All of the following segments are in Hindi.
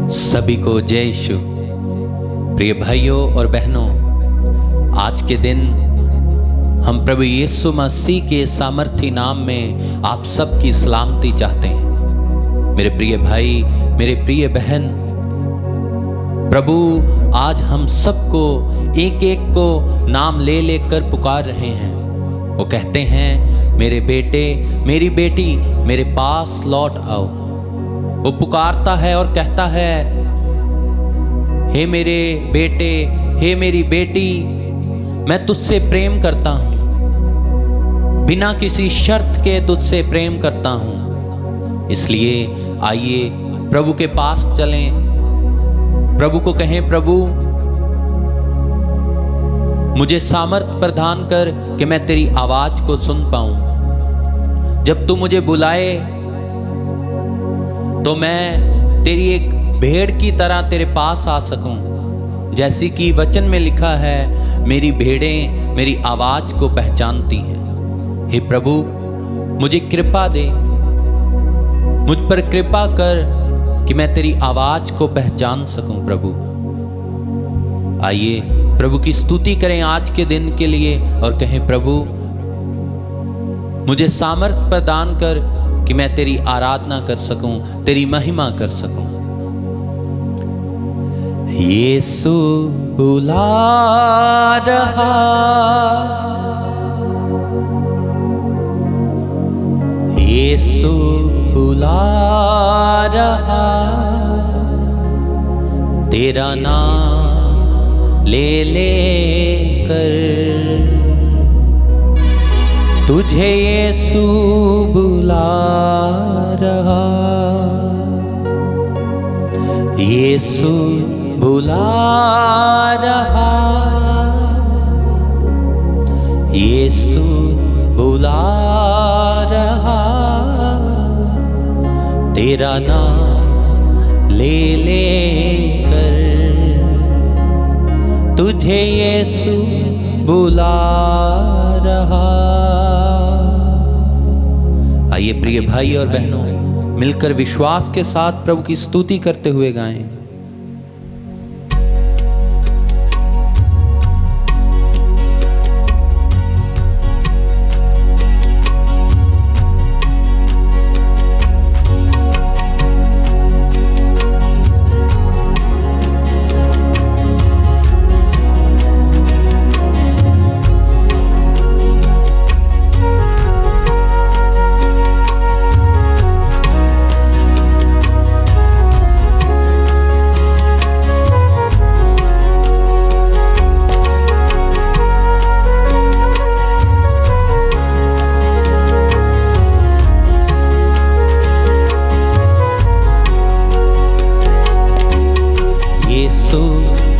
सभी को जय यीशु। प्रिय भाइयों और बहनों, आज के दिन हम प्रभु यीशु मसीह के सामर्थी नाम में आप सबकी सलामती चाहते हैं। मेरे प्रिय भाई, मेरे प्रिय बहन, प्रभु आज हम सबको एक एक को नाम ले लेकर पुकार रहे हैं। वो कहते हैं, मेरे बेटे मेरी बेटी मेरे पास लौट आओ। वो पुकारता है और कहता है, हे मेरे बेटे, हे मेरी बेटी, मैं तुझसे प्रेम करता हूँ, बिना किसी शर्त के तुझसे प्रेम करता हूँ। इसलिए आइए प्रभु के पास चलें, प्रभु को कहें, प्रभु मुझे सामर्थ प्रदान कर कि मैं तेरी आवाज को सुन पाऊं। जब तू मुझे बुलाए तो मैं तेरी एक भेड़ की तरह तेरे पास आ सकूं। जैसी कि वचन में लिखा है, मेरी भेड़ें मेरी आवाज को पहचानती हैं। हे प्रभु, मुझे कृपा दे, मुझ पर कृपा कर कि मैं तेरी आवाज को पहचान सकूं। प्रभु आइए प्रभु की स्तुति करें आज के दिन के लिए और कहें, प्रभु मुझे सामर्थ प्रदान कर कि मैं तेरी आराधना कर सकूं, तेरी महिमा कर सकूं। यीशु बुला रहा, यीशु बुला रहा, तेरा नाम ले ले कर तुझे यीशु बुला रहा, यीशु बुला रहा, यीशु बुला रहा, तेरा नाम ले ले कर तुझे यीशु बुला रहा। आइए प्रिय भाई और बहनों, मिलकर विश्वास के साथ प्रभु की स्तुति करते हुए गाएं।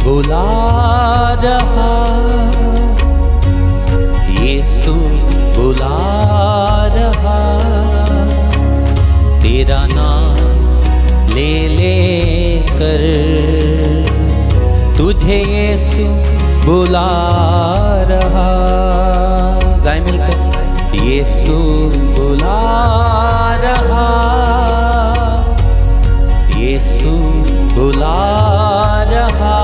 बुला रहा, यीशु बुला रहा, तेरा नाम ले ले कर तुझे यीशु बुला रहा। गाएं मिलकर, यीशु बुला रहा, यीशु बुला रहा,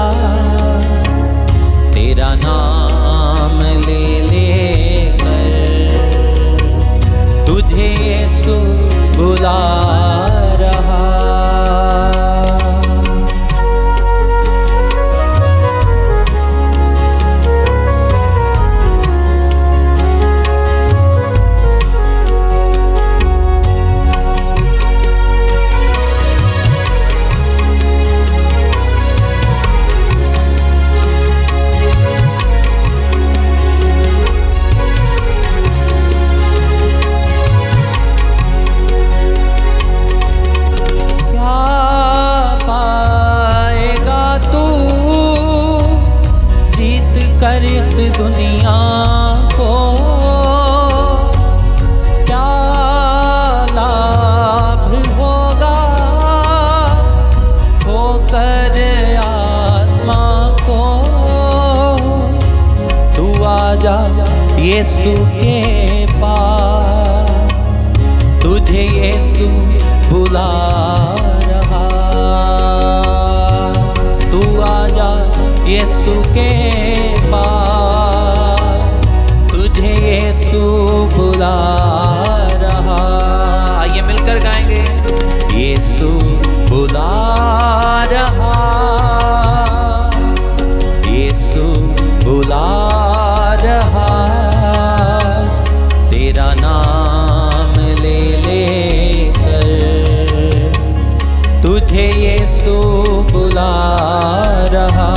तेरा नाम ले ले कर तुझे यीशु बुला रहा। दुनिया को क्या लाभ होगा, होकर आत्मा को तू आजा यीशु के पास, तुझे यीशु बुला रहा। तू आजा यीशु के पास, तुझे यीशु बुला रहा। आइए मिलकर गाएंगे, यीशु बुला रहा, यीशु बुला रहा, तेरा नाम ले लेकर तुझे यीशु बुला रहा।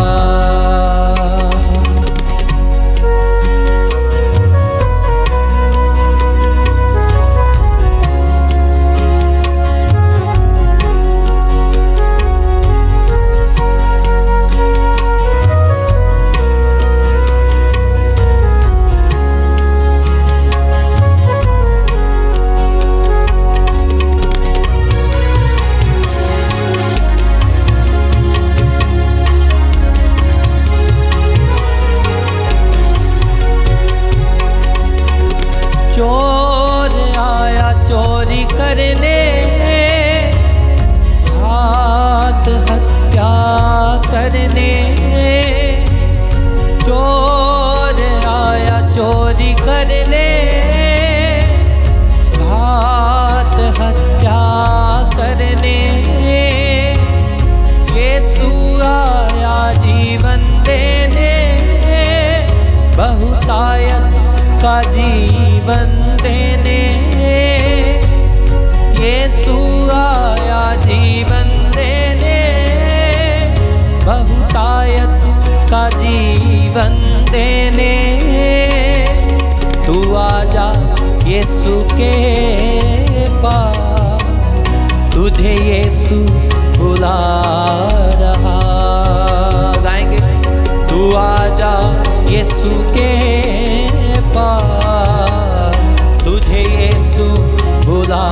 चोर आया चोरी करने, घात हत्या करने। चोर आया चोरी करने, घात हत्या करने। यीशु आया जीवन देने, बहुतायत का जीवन देने। यीशु आया जीवन देने, बहुतायत का जीवन देने। तू आजा यीशु के पास, तुझे यीशु बुला रहा। गाएंगे, तू आजा यीशु के पास, तुझे यीशु बुला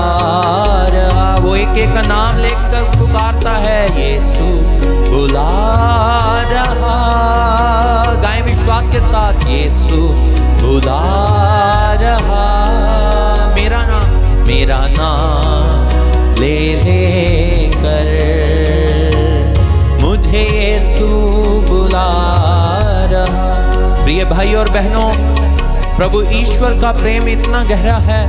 रहा। वो एक एक का नाम लेकर पुकारता है, यीशु बुला रहा। गाएं विश्वास के साथ, यीशु बुला रहा। मेरा नाम ले लेकर मुझे यीशु बुला रहा। प्रिय भाई और बहनों, प्रभु ईश्वर का प्रेम इतना गहरा है,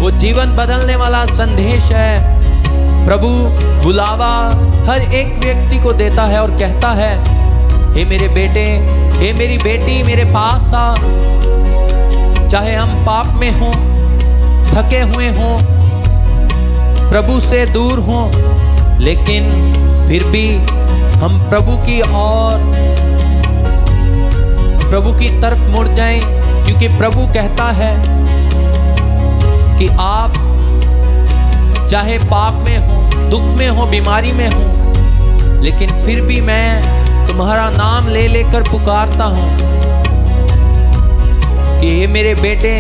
वो जीवन बदलने वाला संदेश है। प्रभु बुलावा हर एक व्यक्ति को देता है और कहता है, हे मेरे बेटे, हे मेरी बेटी, मेरे पास आ। चाहे हम पाप में हों, थके हुए हों, प्रभु से दूर हों, लेकिन फिर भी हम प्रभु की ओर, प्रभु की तरफ मुड़ जाएं, क्योंकि प्रभु कहता है कि आप चाहे पाप में हो, दुख में हो, बीमारी में हो, लेकिन फिर भी मैं तुम्हारा नाम ले लेकर पुकारता हूं कि ये मेरे बेटे,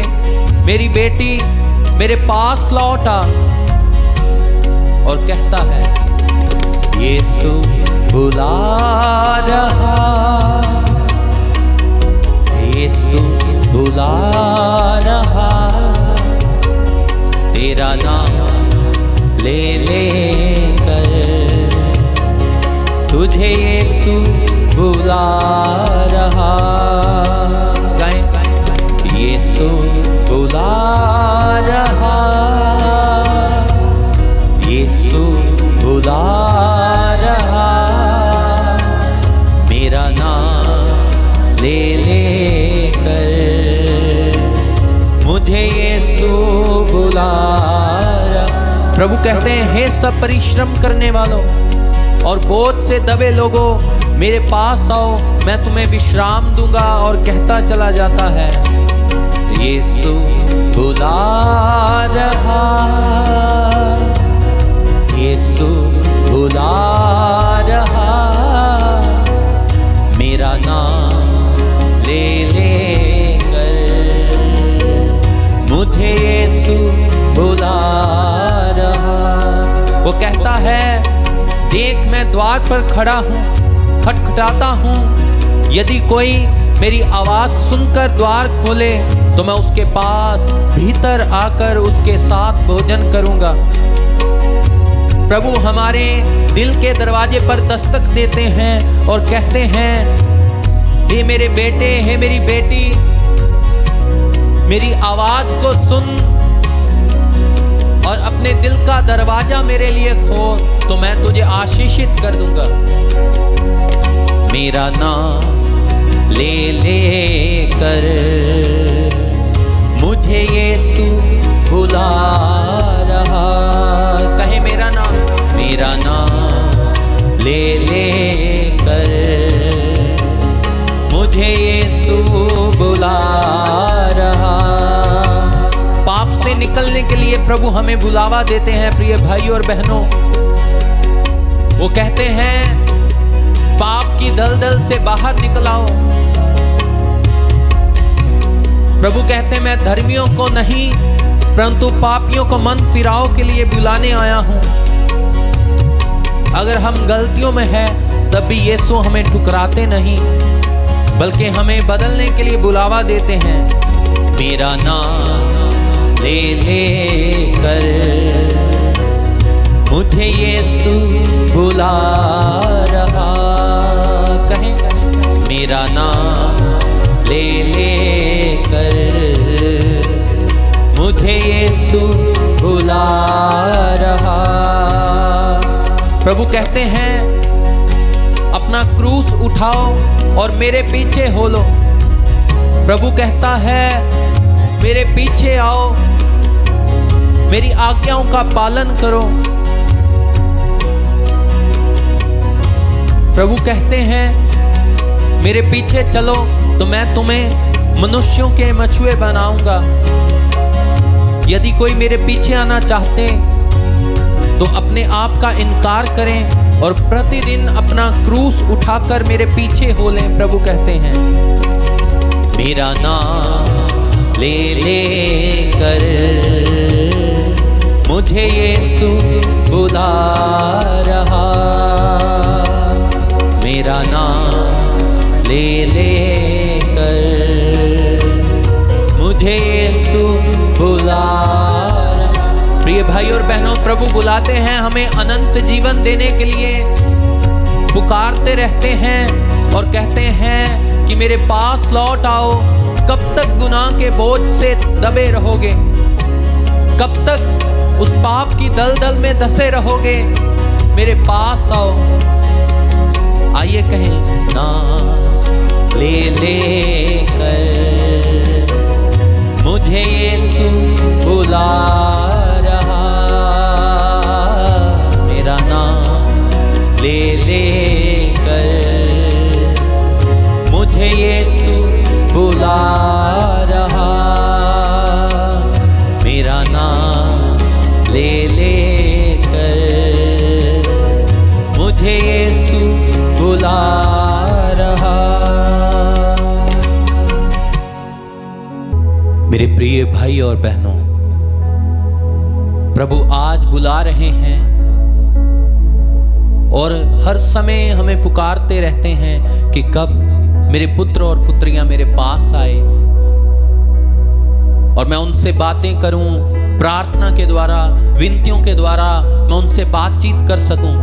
मेरी बेटी, मेरे पास लौट आ। और कहता है, यीशु बुला रहा, यीशु बुला रहा, तेरा नाम ले लेकर तुझे यीशु बुला रहा। गाएं, यीशु बुला रहा, यीशु बुला रहा, मेरा नाम ले लेकर मुझे यीशु बुला रहा। प्रभु कहते हैं, हे सब परिश्रम करने वालों और बोझ से दबे लोगों, मेरे पास आओ, मैं तुम्हें विश्राम दूंगा। और कहता चला जाता है, यीशु बुला रहा, यीशु बुला रहा, मेरा नाम ले लेकर मुझे यीशु बुला रहा। वो कहता है, देख मैं द्वार पर खड़ा हूँ, खटखटाता हूँ, यदि कोई मेरी आवाज सुनकर द्वार खोले तो मैं उसके पास भीतर आकर उसके साथ भोजन करूंगा। प्रभु हमारे दिल के दरवाजे पर दस्तक देते हैं और कहते हैं, हे मेरे बेटे, हे मेरी बेटी, मेरी आवाज को सुन और अपने दिल का दरवाजा मेरे लिए खोल, तो मैं तुझे आशीषित कर दूंगा। मेरा नाम ले ले कर मुझे यीशु बुला रहा। कहे मेरा नाम ले ले कर मुझे यीशु बुला रहा। पाप से निकलने के लिए प्रभु हमें बुलावा देते हैं प्रिय भाई और बहनों। वो कहते हैं, पाप की दलदल से बाहर निकल आओ। प्रभु कहते हैं, मैं धर्मियों को नहीं परंतु पापियों को मन फिराव के लिए बुलाने आया हूं। अगर हम गलतियों में हैं तब भी यीशु हमें ठुकराते नहीं बल्कि हमें बदलने के लिए बुलावा देते हैं। मेरा नाम ले ले कर मुझे यीशु बुला रहा। कहें, मेरा नाम ले ले कर मुझे यीशु बुला रहा। प्रभु कहते हैं, अपना क्रूस उठाओ और मेरे पीछे हो लो। प्रभु कहता है, मेरे पीछे आओ, मेरी आज्ञाओं का पालन करो। प्रभु कहते हैं, मेरे पीछे चलो तो मैं तुम्हें मनुष्यों के मछुए बनाऊंगा। यदि कोई मेरे पीछे आना चाहते तो अपने आप का इनकार करें और प्रतिदिन अपना क्रूस उठाकर मेरे पीछे हो लें। प्रभु कहते हैं, मेरा नाम ले ले कर मुझे यीशु बुला रहा। मेरा नाम ले ले कर मुझे यीशु बुला। प्रिय भाई और बहनों, प्रभु बुलाते हैं हमें अनंत जीवन देने के लिए, पुकारते रहते हैं और कहते हैं कि मेरे पास लौट आओ। कब तक गुनाह के बोझ से दबे रहोगे? कब तक उस पाप की दलदल में धंसे रहोगे? मेरे पास आओ। आइए कहें, नाम ले ले कर मुझे यीशु बुला रहा। मेरा नाम ले ले कर मुझे यीशु बुला रहा। मेरा नाम ले ले कर मुझे यीशु बुला रहा। मेरे प्रिय भाई और बहनों, प्रभु आज बुला रहे हैं और हर समय हमें पुकारते रहते हैं कि कब मेरे पुत्र और पुत्रियां मेरे पास आए और मैं उनसे बातें करूं, प्रार्थना के द्वारा, विनतियों के द्वारा मैं उनसे बातचीत कर सकूं।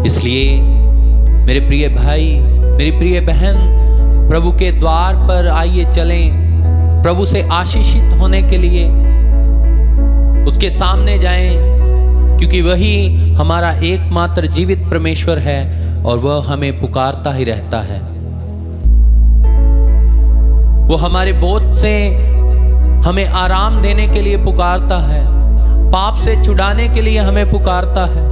इसलिए मेरे प्रिय भाई, मेरी प्रिय बहन, प्रभु के द्वार पर आइए चलें। प्रभु से आशीषित होने के लिए उसके सामने जाएं, क्योंकि वही हमारा एकमात्र जीवित परमेश्वर है और वह हमें पुकारता ही रहता है। वो हमारे बोझ से हमें आराम देने के लिए पुकारता है, पाप से छुड़ाने के लिए हमें पुकारता है,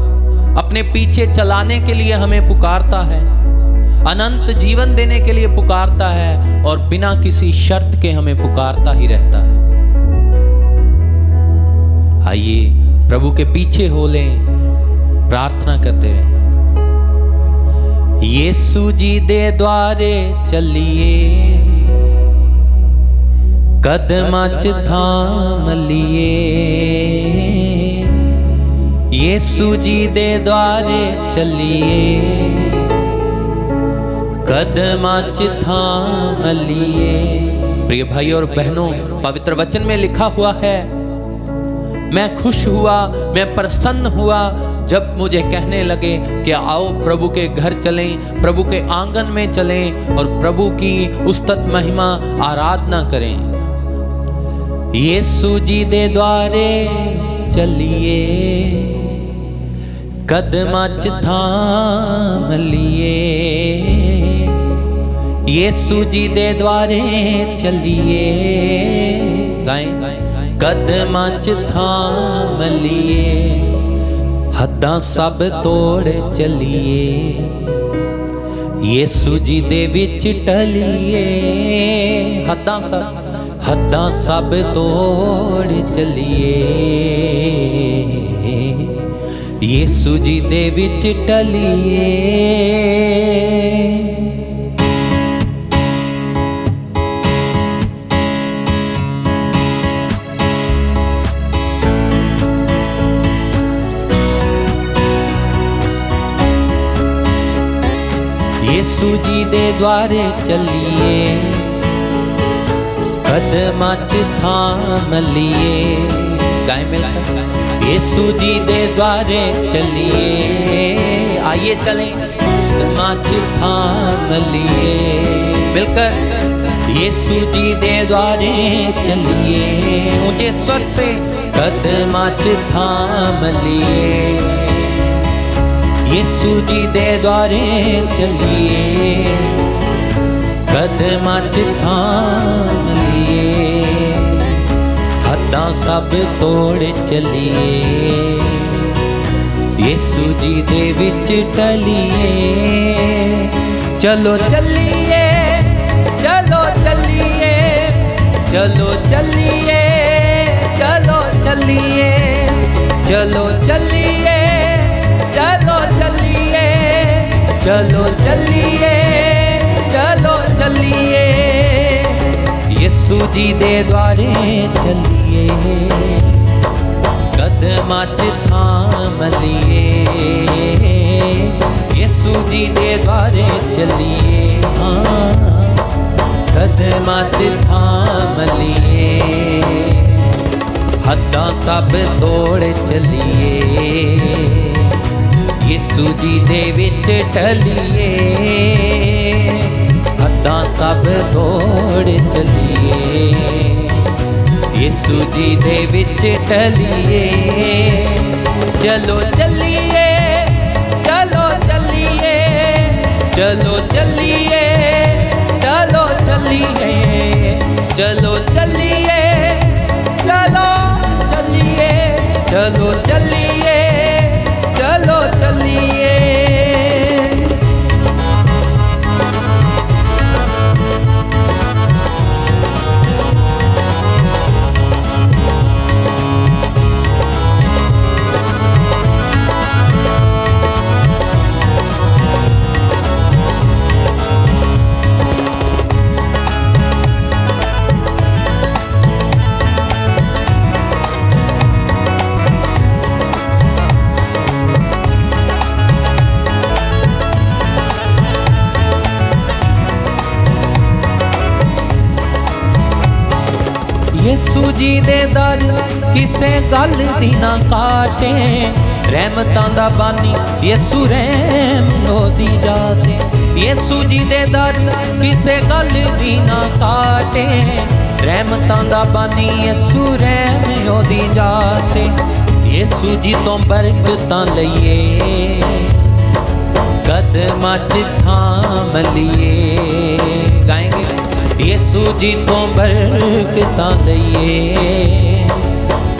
अपने पीछे चलाने के लिए हमें पुकारता है, अनंत जीवन देने के लिए पुकारता है और बिना किसी शर्त के हमें पुकारता ही रहता है। आइए प्रभु के पीछे हो लें, प्रार्थना करते रहें। यीशु जी दे द्वारे चलिए, कदमां च थाम लिए। यीशु जी दे द्वारे चलिए, कदमां च थाम लिए। प्रिय भाई और बहनों, पवित्र वचन में लिखा हुआ है, मैं खुश हुआ, मैं प्रसन्न हुआ जब मुझे कहने लगे कि आओ प्रभु के घर चलें, प्रभु के आंगन में चलें और प्रभु की उस्तत महिमा आराधना करें। यीशु जी दे द्वारे चलिए, कदमां च थाम लिए। यीशु जी दे द्वारे चलिए, गाएं, कदमां च थाम लिए। हद्दां सब तोड़ चलिए, यीशु जी दे विच टलिए। हद्दां सब तोड़ चलिए, यीशु जी दे विच टलिए। यीशु जी दे द्वारे चलिए, कदमां च थाम लिए। गाएं मिलकर, यीशु जी दे द्वारे चलिए, आइए चलें, कदमां च थाम लिए। मिलकर, यीशु जी दे द्वारे चलिए, ऊंचे स्वर से, कदमां च थाम लिए। यीशु जी दे द्वारे चलिए, कदमां च थाम लिए। हद्दां सब तोड़ चलिए, यीशु जी दे विच टलिए। चलो चलिए, चलो चलिए, चलो चलिए, चलो चलिए, चलो चलिए, चलो चलिए, चलो चलिए, चलो चलिए। यीशु जी दे द्वारे चलिए, कदमां च थाम लिए। यीशु जी दे द्वारे चलिए, कदमां च थाम लिए। हद्दां सब तोड़ चलिए, यीशु जी दे विच टलिए। हद्दां सब तोड़ चलिए, यीशु जी दे विच टलिए। चलो चलिए, चलो चलिए, चलो चलिए, चलो चलिए, चलो चलिए, चलो चलिए, चलो चलिए, चलो चलिए। यीशु जी दे दर किसे गल दी ना काटे, रहमतां दा बानी यीशु रहम ओदी जाते। यीशु जी दे दर किसे गल दी ना काटे, रहमतां दा बानी यीशु रहम ओदी जाते। यीशु जी तो बरकतां लईए, कदमां च थाम लिए। गाएंगे, यीशु जी तो बरकतां लईए,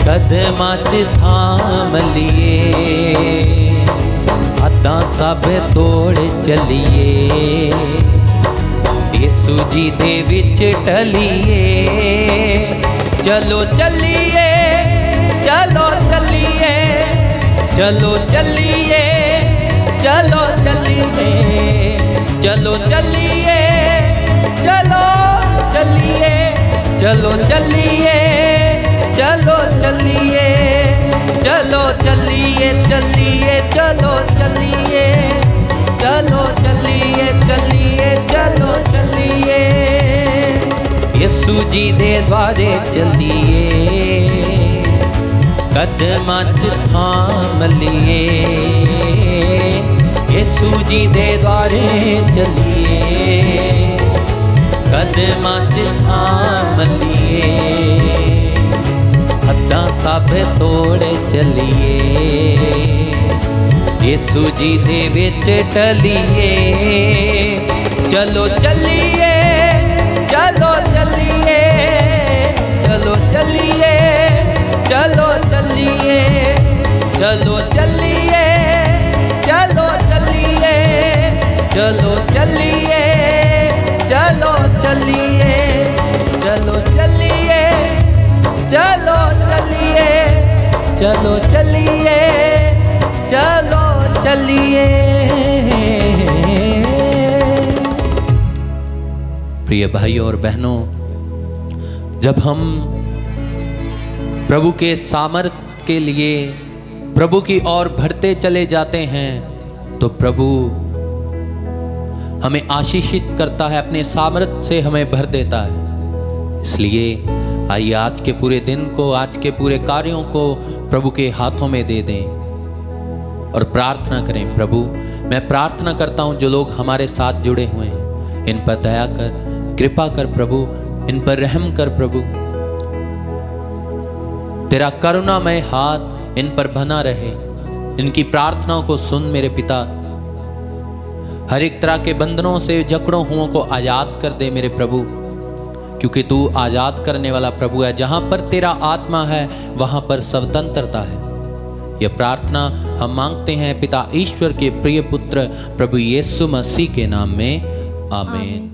कदमां च थाम लिए। हद्दां सब तोड़ चलिए, यीशु जी दे विच टलिए। चलो चलिए, चलो चलिए, चलो चलिए, चलो चलिए, चलो चलिए, चलो चलिए, चलो चलिए, चलो चलिए, चलो चलिए, चलिए, चलो चलिए, चलो चलिए, चलिए, चलो चलिए। यीशु जी दे द्वारे चलिए, कदमां च थाम लिए, यीशु जी दे द्वारे चलिए, कदमां च थाम लिए, हद्दां सब तोड़ चलिए, यीशु जी दे विच टलिए। चलो चलिए, चलो चलिए, चलो चलिए, चलो चलिए, चलो चलिए, चलो चलिए, चलो चलिए, चलो चलिए, चलो चलिए, चलो चलिए, चलो चलिए, चलो चलिए। प्रिय भाइयों और बहनों, जब हम प्रभु के सामर्थ्य के लिए प्रभु की ओर बढ़ते चले जाते हैं तो प्रभु हमें आशीषित करता है, अपने सामर्थ्य से हमें भर देता है। इसलिए आइए आज के पूरे दिन को, आज के पूरे कार्यों को प्रभु के हाथों में दे दें और प्रार्थना करें। प्रभु, मैं प्रार्थना करता हूं जो लोग हमारे साथ जुड़े हुए हैं, इन पर दया कर, कृपा कर प्रभु, इन पर रहम कर प्रभु। तेरा करुणामय हाथ इन पर बना रहे, इनकी प्रार्थनाओं को सुन मेरे पिता। हर एक तरह के बंधनों से जकड़ों हुओं को आजाद कर दे मेरे प्रभु, क्योंकि तू आजाद करने वाला प्रभु है। जहां पर तेरा आत्मा है वहां पर स्वतंत्रता है। यह प्रार्थना हम मांगते हैं पिता ईश्वर के प्रिय पुत्र प्रभु यीशु मसीह के नाम में, आमीन।